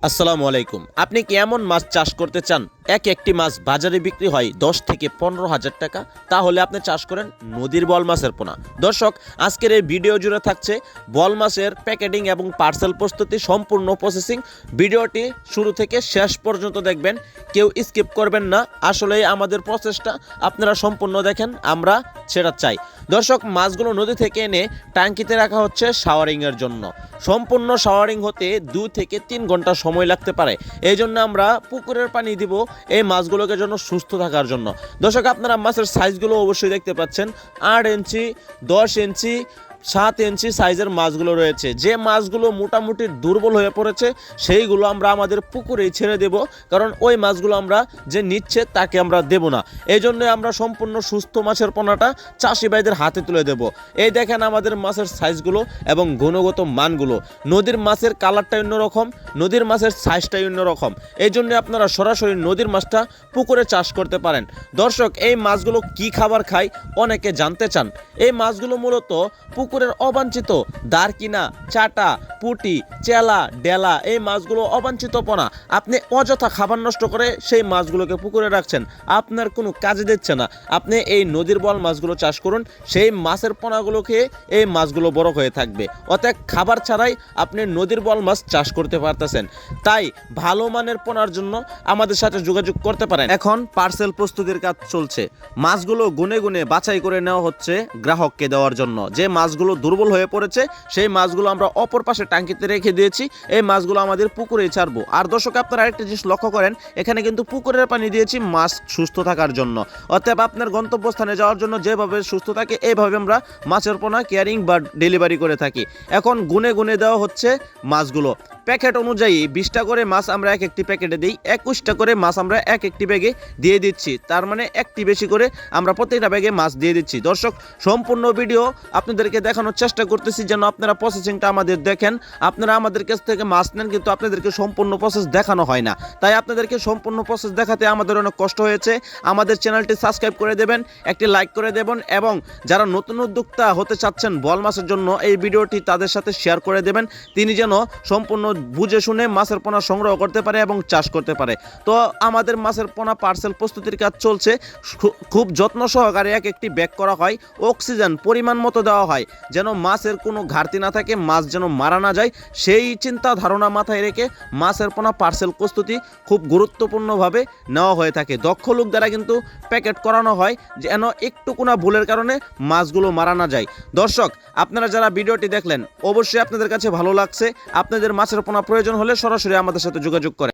আসসালামু আলাইকুম। আপনি কি এমন মাছ চাষ করতে চান একটি মাছ বাজারে বিক্রি হয় 10 থেকে 15,000 টাকা? তাহলে আপনি চাষ করেন নদীর বল মাছের পোনা। দর্শক, আজকের এই ভিডিও জুড়ে থাকছে বল মাছের প্যাকেটিং এবং পার্সেল প্রস্তুতি সম্পূর্ণ প্রসেসিং। ভিডিওটি শুরু থেকে শেষ পর্যন্ত দেখবেন, কেউ স্কিপ করবেন না। আসলে আমাদের প্রসেসটা আপনারা সম্পূর্ণ দেখেন, আমরা সেটা চাই। দর্শক, মাছগুলো নদী থেকে এনে ট্যাঙ্কিতে রাখা হচ্ছে শাওয়ারিংয়ের জন্য। সম্পূর্ণ শাওয়ারিং হতে 2 থেকে 3 ঘন্টা সময় লাগতে পারে। এই জন্য আমরা পুকুরের পানি দিব এই মাছগুলোকে জন্য সুস্থ থাকার জন্য। দর্শক, আপনারা মাছের সাইজগুলো অবশ্যই দেখতে পাচ্ছেন। 8 ইঞ্চি, 10 ইঞ্চি, 7 ইঞ্চি সাইজের মাছগুলো রয়েছে। যে মাছগুলো মোটামুটি দুর্বল হয়ে পড়েছে সেইগুলো আমরা আমাদের পুকুরেই ছেড়ে দেব, কারণ ওই মাছগুলো আমরা যে নিচ্ছে তাকে আমরা দেব না। এই জন্য আমরা সম্পূর্ণ সুস্থ মাছের পোনাটা চাষি ভাইদের হাতে তুলে দেব। এই দেখেন আমাদের মাছের সাইজগুলো এবং গুণগত মানগুলো। নদীর মাছের কালারটাই অন্যরকম, নদীর মাছের সাইজটাই অন্যরকম। এই জন্য আপনারা সরাসরি নদীর মাছটা পুকুরে চাষ করতে পারেন। দর্শক, এই মাছগুলো কি খাবার খায় অনেকে জানতে চান। এই মাছগুলো মূলত পুকুরের অবাঞ্ছিত দারকিনা, চাটা, পুটি, চেলা, ডেলা, এই মাছগুলো অবাঞ্ছিত পোনা। আপনি অযথা খাবার নষ্ট করে সেই মাছগুলোকে পুকুরে রাখছেন, আপনার কোনো কাজে দিচ্ছে না। আপনি এই নদীর বল মাছগুলো চাষ করুন, সেই মাছের পোনাগুলো খেয়ে এই মাছগুলো বড় হয়ে থাকবে। অতএব খাবার ছাড়াই আপনি নদীর বল মাছ চাষ করতে পারতেছেন। তাই ভালো মানের পোনার জন্য আমাদের সাথে যোগাযোগ করতে পারেন। এখন পার্সেল প্রস্তুতির কাজ চলছে। মাছগুলো গুনে গুনে বাছাই করে নেওয়া হচ্ছে গ্রাহককে দেওয়ার জন্য। যে মাছগুলো দুর্বল হয়ে পড়েছে সেই মাছগুলো আমরা অপর পাশে ট্যাঙ্কিতে রেখে দিয়েছি। এই মাছগুলো আমাদের পুকুরেই ছাড়বো। আর দর্শক, আপনারা আরেকটা জিনিস লক্ষ্য করেন, এখানে কিন্তু পুকুরের পানি দিয়েছি মাছ সুস্থ থাকার জন্য। অতএব আপনার গন্তব্যস্থানে যাওয়ার জন্য যেভাবে সুস্থ থাকে এইভাবে আমরা মাছের পোনা কেয়ারিং বা ডেলিভারি করে থাকি। এখন গুনে গুনে দেওয়া হচ্ছে মাছগুলো। প্যাকেট অনুযায়ী 20টা করে মাছ আমরা একটি প্যাকেটে দিই, 21টা করে মাছ আমরা একটি ব্যাগে দিয়ে দিচ্ছি। তার মানে একটি বেশি করে আমরা প্রত্যেকটা ব্যাগে মাছ দিয়ে দিচ্ছি। দর্শক, সম্পূর্ণ ভিডিও আপনাদেরকে দেখানোর চেষ্টা করতেছি যেন আপনারা প্রসেসিংটা আমাদের দেখেন। আপনারা আমাদের কাছ থেকে মাছ নেন, কিন্তু আপনাদেরকে সম্পূর্ণ প্রসেস দেখানো হয় না। তাই আপনাদেরকে সম্পূর্ণ প্রসেস দেখাতে আমাদের অনেক কষ্ট হয়েছে। আমাদের চ্যানেলটি সাবস্ক্রাইব করে দেবেন, একটি লাইক করে দেবেন, এবং যারা নতুন উদ্যোক্তা হতে চাচ্ছেন বল মাছের জন্য এই ভিডিওটি তাদের সাথে শেয়ার করে দেবেন, তিনি যেন সম্পূর্ণ বুঝে শুনে মাছের পোনা সংগ্রহ করতে পারে এবং চাষ করতে পারে। তো আমাদের মাছের পোনা পার্সেল প্রস্তুতির কাজ চলছে। খুব যত্ন সহকারে একটি ব্যাগ করা হয়, অক্সিজেন পরিমাণ মতো দেওয়া হয় যেন মাছের কোনো ঘাটতি না থাকে, মাছ যেন মারা না যায়। সেই চিন্তা ধারণা মাথায় রেখে মাছের পোনা পার্সেল প্রস্তুতি খুব গুরুত্বপূর্ণভাবে নেওয়া হয়ে থাকে। দক্ষ লোক দ্বারা কিন্তু প্যাকেট করানো হয় যেন একটু কোনো ভুলের কারণে মাছগুলো মারা না যায়। দর্শক, আপনারা যারা ভিডিওটি দেখলেন অবশ্যই আপনাদের কাছে ভালো লাগছে। আপনাদের মাছের পোনা প্রয়োজন হলে সরাসরি আমাদের সাথে যোগাযোগ করেন।